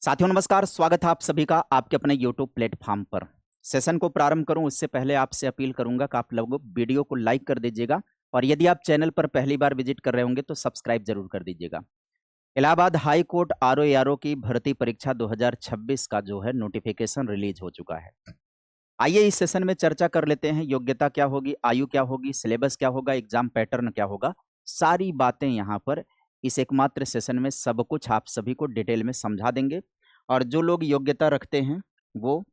साथियों नमस्कार, स्वागत है आप सभी का आपके अपने YouTube प्लेटफॉर्म पर। सेशन को प्रारंभ करूं उससे पहले आपसे अपील करूंगा कि आप लोग वीडियो को लाइक कर दीजिएगा और यदि आप चैनल पर पहली बार विजिट कर रहे होंगे तो सब्सक्राइब जरूर कर दीजिएगा। इलाहाबाद हाई कोर्ट आरओ की भर्ती परीक्षा 2026 का जो है नोटिफिकेशन रिलीज हो चुका है। आइए इस सेशन में चर्चा कर लेते हैं। योग्यता क्या होगी, आयु क्या होगी, सिलेबस क्या होगा, एग्जाम पैटर्न क्या होगा, सारी बातें यहाँ पर इस एकमात्र सेशन में सब कुछ आप सभी को डिटेल में समझा देंगे। और जो लोग योग्यता रखते हैं वो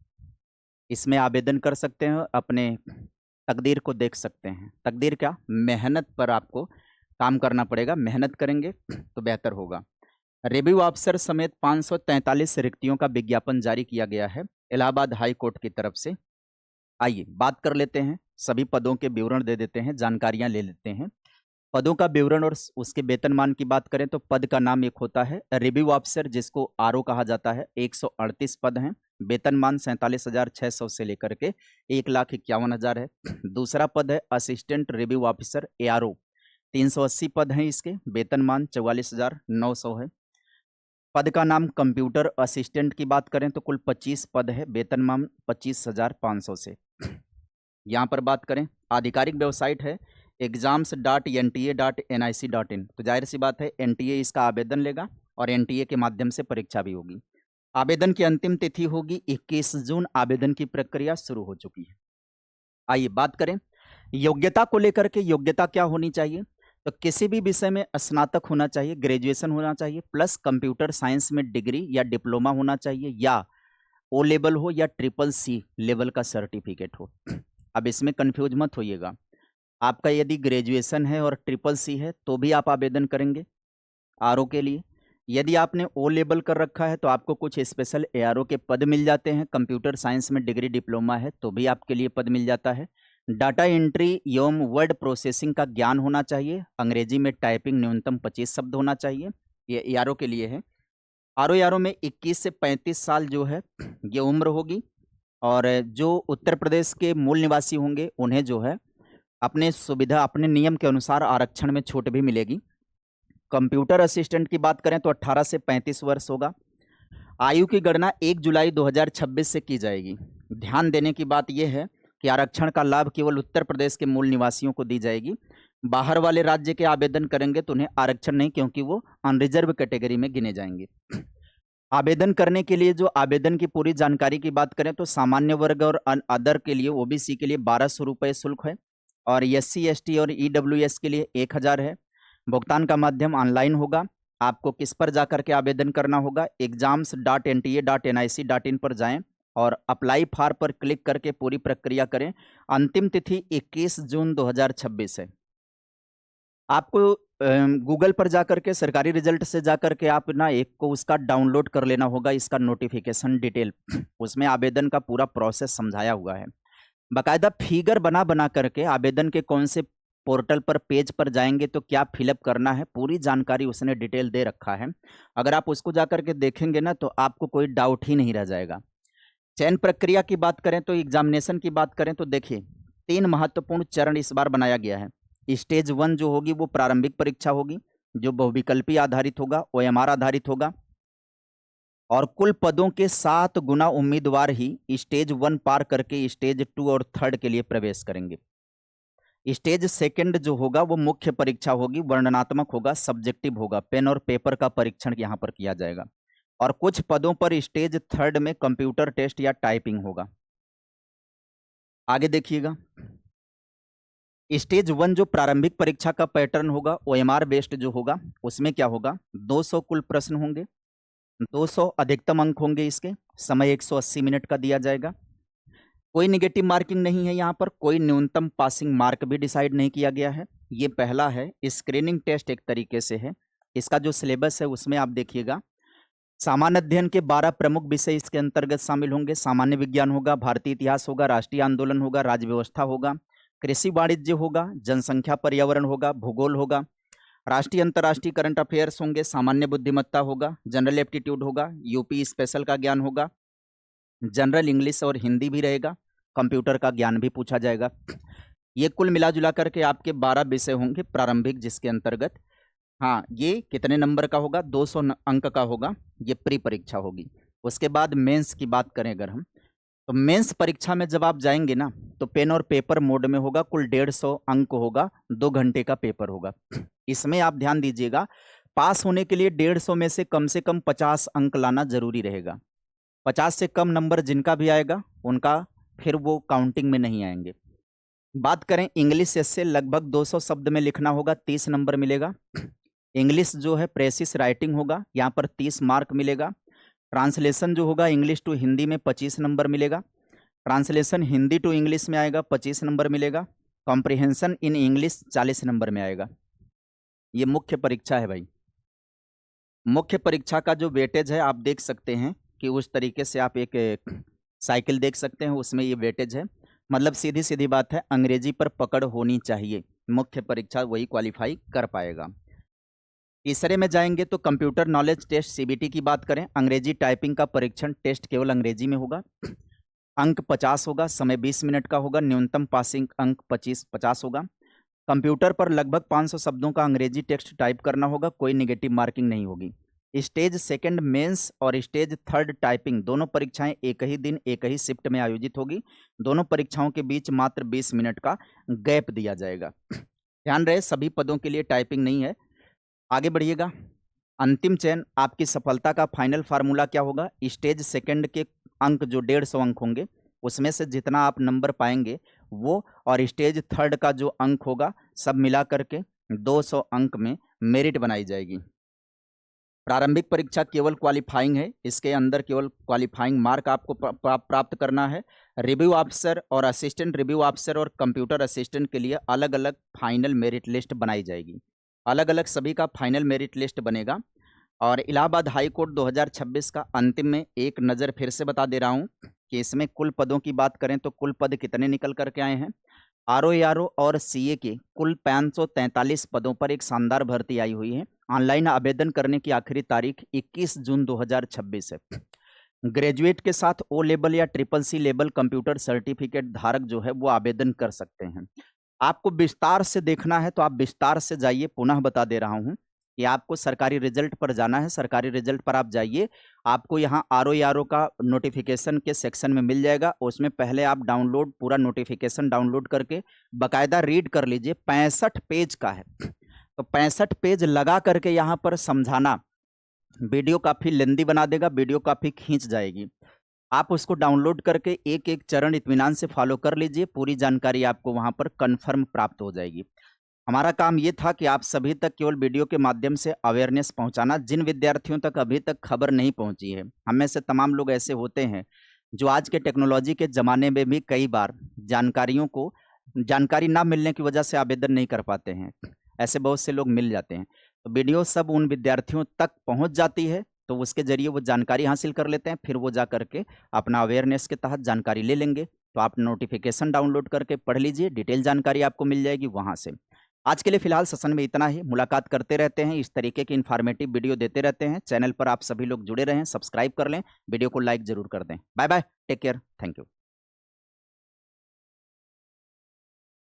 इसमें आवेदन कर सकते हैं, अपने तकदीर को देख सकते हैं। तकदीर क्या, मेहनत पर आपको काम करना पड़ेगा, मेहनत करेंगे तो बेहतर होगा। रिव्यू अफसर समेत 543 रिक्तियों का विज्ञापन जारी किया गया है इलाहाबाद हाई कोर्ट की तरफ से। आइए बात कर लेते हैं, सभी पदों के विवरण दे देते हैं, जानकारियां ले लेते हैं। पदों का विवरण और उसके वेतनमान की बात करें तो पद का नाम एक होता है रिव्यू ऑफिसर, जिसको आरओ कहा जाता है। 138 पद हैं। वेतनमान 47,600 से लेकर के 1,51,000 है। दूसरा पद है असिस्टेंट रिव्यू ऑफिसर एआरओ, 380 पद हैं इसके। वेतनमान 44,900 है। पद का नाम कंप्यूटर असिस्टेंट की बात करें तो कुल 25 पद है। वेतनमान 25,500 से। यहाँ पर बात करें, आधिकारिक वेबसाइट है exams.nta.nic.in। तो जाहिर सी बात है एनटीए इसका आवेदन लेगा और एनटीए के माध्यम से परीक्षा भी होगी। आवेदन की अंतिम तिथि होगी 21 जून। आवेदन की प्रक्रिया शुरू हो चुकी है। आइए बात करें योग्यता को लेकर के। योग्यता क्या होनी चाहिए, तो किसी भी विषय में स्नातक होना चाहिए, ग्रेजुएशन होना चाहिए, प्लस कंप्यूटर साइंस में डिग्री या डिप्लोमा होना चाहिए, या ओ लेवल हो या CCC लेवल का सर्टिफिकेट हो। अब इसमें कंफ्यूज मत होइएगा, आपका यदि ग्रेजुएशन है और CCC है तो भी आप आवेदन करेंगे आरओ के लिए। यदि आपने ओ लेवल कर रखा है तो आपको कुछ स्पेशल एआरओ के पद मिल जाते हैं। कंप्यूटर साइंस में डिग्री डिप्लोमा है तो भी आपके लिए पद मिल जाता है। डाटा एंट्री एवं वर्ड प्रोसेसिंग का ज्ञान होना चाहिए। अंग्रेजी में टाइपिंग न्यूनतम 25 शब्द होना चाहिए। ये एआरओ के लिए है। आरओ में 21 से 35 साल जो है ये उम्र होगी। और जो उत्तर प्रदेश के मूल निवासी होंगे उन्हें जो है अपने सुविधा, अपने नियम के अनुसार आरक्षण में छूट भी मिलेगी। कंप्यूटर असिस्टेंट की बात करें तो 18 से 35 वर्ष होगा। आयु की गणना 1 जुलाई 2026 से की जाएगी। ध्यान देने की बात यह है कि आरक्षण का लाभ केवल उत्तर प्रदेश के मूल निवासियों को दी जाएगी। बाहर वाले राज्य के आवेदन करेंगे तो उन्हें आरक्षण नहीं, क्योंकि वो अनरिजर्व कैटेगरी में गिने जाएंगे। आवेदन करने के लिए जो आवेदन की पूरी जानकारी की बात करें तो सामान्य वर्ग और अदर के लिए, ओबीसी के लिए 1200 रुपये शुल्क है और SC ST और EWS के लिए 1000 है। भुगतान का माध्यम ऑनलाइन होगा। आपको किस पर जाकर के आवेदन करना होगा, exams.nta.nic.in पर जाएं और अप्लाई फॉर पर क्लिक करके पूरी प्रक्रिया करें। अंतिम तिथि 21 जून 2026 है। आपको गूगल पर जाकर के सरकारी रिजल्ट से जाकर के आप ना एक को उसका डाउनलोड कर लेना होगा, इसका नोटिफिकेशन डिटेल। उसमें आवेदन का पूरा प्रोसेस समझाया हुआ है। बाकायदा फिगर बना बना करके आवेदन के कौन से पोर्टल पर, पेज पर जाएंगे तो क्या फिलअप करना है, पूरी जानकारी उसने डिटेल दे रखा है। अगर आप उसको जाकर के देखेंगे ना तो आपको कोई डाउट ही नहीं रह जाएगा। चयन प्रक्रिया की बात करें तो, एग्जामिनेशन की बात करें तो देखिए 3 महत्वपूर्ण चरण इस बार बनाया गया है। स्टेज 1 जो होगी वो प्रारंभिक परीक्षा होगी, जो बहुविकल्पी आधारित होगा, OMR आधारित होगा और कुल पदों के 7 गुना उम्मीदवार ही स्टेज 1 पार करके स्टेज 2 और 3 के लिए प्रवेश करेंगे। स्टेज 2 जो होगा वो मुख्य परीक्षा होगी, वर्णनात्मक होगा, सब्जेक्टिव होगा, पेन और पेपर का परीक्षण यहाँ पर किया जाएगा। और कुछ पदों पर स्टेज 3 में कंप्यूटर टेस्ट या टाइपिंग होगा। आगे देखिएगा, स्टेज 1 जो प्रारंभिक परीक्षा का पैटर्न होगा OMR बेस्ड जो होगा, उसमें क्या होगा, 200 कुल प्रश्न होंगे, 200 अधिकतम अंक होंगे इसके, समय 180 मिनट का दिया जाएगा। कोई निगेटिव मार्किंग नहीं है यहाँ पर, कोई न्यूनतम पासिंग मार्क भी डिसाइड नहीं किया गया है। ये पहला है, स्क्रीनिंग टेस्ट एक तरीके से है। इसका जो सिलेबस है उसमें आप देखिएगा, सामान्य अध्ययन के 12 प्रमुख विषय इसके अंतर्गत शामिल होंगे। सामान्य विज्ञान होगा, भारतीय इतिहास होगा, राष्ट्रीय आंदोलन होगा, राज्य व्यवस्था होगा, कृषि वाणिज्य होगा, जनसंख्या पर्यावरण होगा, भूगोल होगा, राष्ट्रीय अंतर्राष्ट्रीय करंट अफेयर्स होंगे, सामान्य बुद्धिमत्ता होगा, जनरल एप्टीट्यूड होगा, यूपी स्पेशल का ज्ञान होगा, जनरल इंग्लिश और हिंदी भी रहेगा, कंप्यूटर का ज्ञान भी पूछा जाएगा। ये कुल मिला जुला करके आपके 12 विषय होंगे प्रारंभिक, जिसके अंतर्गत हाँ, ये कितने नंबर का होगा? 200 अंक का होगा। ये प्री परीक्षा होगी। उसके बाद मेंस की बात करें अगर हम, तो मेंस परीक्षा में जब आप जाएंगे ना, तो पेन और पेपर मोड में होगा। कुल 150 अंक होगा, 2 घंटे का पेपर होगा। इसमें आप ध्यान दीजिएगा, पास होने के लिए 150 में से कम 50 अंक लाना जरूरी रहेगा। 50 से कम नंबर जिनका भी आएगा उनका फिर वो काउंटिंग में नहीं आएंगे। बात करें इंग्लिश से, लगभग 200 शब्द में लिखना होगा, 30 नंबर मिलेगा। इंग्लिश जो है प्रेसिस राइटिंग होगा, यहाँ पर 30 मार्क मिलेगा। ट्रांसलेशन जो होगा इंग्लिश टू हिंदी में 25 नंबर मिलेगा। ट्रांसलेशन हिंदी टू इंग्लिश में आएगा, 25 नंबर मिलेगा। कॉम्प्रिहेंशन इन इंग्लिश 40 नंबर में आएगा। ये मुख्य परीक्षा है भाई। मुख्य परीक्षा का जो वेटेज है आप देख सकते हैं कि उस तरीके से आप एक साइकिल देख सकते हैं, उसमें ये वेटेज है। मतलब सीधी सीधी बात है, अंग्रेजी पर पकड़ होनी चाहिए, मुख्य परीक्षा वही क्वालिफाई कर पाएगा। तीसरे में जाएंगे तो कंप्यूटर नॉलेज टेस्ट सीबीटी की बात करें, अंग्रेजी टाइपिंग का परीक्षण टेस्ट केवल अंग्रेजी में होगा। अंक 50 होगा, समय 20 मिनट का होगा, न्यूनतम पासिंग अंक 50 होगा। कंप्यूटर पर लगभग 500 शब्दों का अंग्रेजी टेक्स्ट टाइप करना होगा, कोई नेगेटिव मार्किंग नहीं होगी। स्टेज सेकंड मेंस और स्टेज थर्ड टाइपिंग दोनों परीक्षाएं एक ही दिन एक ही शिफ्ट में आयोजित होगी। दोनों परीक्षाओं के बीच मात्र 20 मिनट का गैप दिया जाएगा। ध्यान रहे, सभी पदों के लिए टाइपिंग नहीं है। आगे बढ़िएगा। अंतिम चयन, आपकी सफलता का फाइनल फार्मूला क्या होगा? स्टेज सेकंड के अंक जो 150 अंक होंगे उसमें से जितना आप नंबर पाएंगे वो, और स्टेज थर्ड का जो अंक होगा सब मिला करके 200 अंक में मेरिट बनाई जाएगी। प्रारंभिक परीक्षा केवल क्वालिफाइंग है, इसके अंदर केवल क्वालिफाइंग मार्क आपको प्राप्त करना है। रिव्यू ऑफिसर और असिस्टेंट रिव्यू ऑफिसर और कंप्यूटर असिस्टेंट के लिए अलग अलग फाइनल मेरिट लिस्ट बनाई जाएगी। अलग अलग सभी का फाइनल मेरिट लिस्ट बनेगा। और इलाहाबाद हाई कोर्ट 2026 का अंतिम में एक नज़र फिर से बता दे रहा हूँ कि इसमें कुल पदों की बात करें तो कुल पद कितने निकल करके आए हैं। आरओ और सीए के कुल 543 पदों पर एक शानदार भर्ती आई हुई है। ऑनलाइन आवेदन करने की आखिरी तारीख 21 जून 2026 है। ग्रेजुएट के साथ ओ लेवल या triple C level computer certificate धारक जो है वो आवेदन कर सकते हैं। आपको विस्तार से देखना है तो आप विस्तार से जाइए, पुनः बता दे रहा हूँ कि आपको सरकारी रिजल्ट पर जाना है। सरकारी रिजल्ट पर आप जाइए, आपको यहाँ आरओ का नोटिफिकेशन के सेक्शन में मिल जाएगा। उसमें पहले आप डाउनलोड, पूरा नोटिफिकेशन डाउनलोड करके बाकायदा रीड कर लीजिए। 65 पेज का है, तो 65 पेज लगा करके यहाँ पर समझाना वीडियो काफ़ी लेंदी बना देगा, वीडियो काफ़ी खींच जाएगी। आप उसको डाउनलोड करके एक एक चरण इत्मीनान से फॉलो कर लीजिए, पूरी जानकारी आपको वहाँ पर कन्फर्म प्राप्त हो जाएगी। हमारा काम ये था कि आप सभी तक केवल वीडियो के माध्यम से अवेयरनेस पहुंचाना। जिन विद्यार्थियों तक अभी तक खबर नहीं पहुंची है, हम में से तमाम लोग ऐसे होते हैं जो आज के टेक्नोलॉजी के ज़माने में भी कई बार जानकारी ना मिलने की वजह से आवेदन नहीं कर पाते हैं। ऐसे बहुत से लोग मिल जाते हैं, तो वीडियो सब उन विद्यार्थियों तक पहुँच जाती है, तो उसके जरिए वो जानकारी हासिल कर लेते हैं। फिर वो जा करके अपना अवेयरनेस के तहत जानकारी ले लेंगे। तो आप नोटिफिकेशन डाउनलोड करके पढ़ लीजिए, डिटेल जानकारी आपको मिल जाएगी वहाँ से। आज के लिए फिलहाल सेशन में इतना ही। मुलाकात करते रहते हैं, इस तरीके की इन्फॉर्मेटिव वीडियो देते रहते हैं। चैनल पर आप सभी लोग जुड़े रहें, सब्सक्राइब कर लें, वीडियो को लाइक जरूर कर दें। Bye bye, take care, thank you.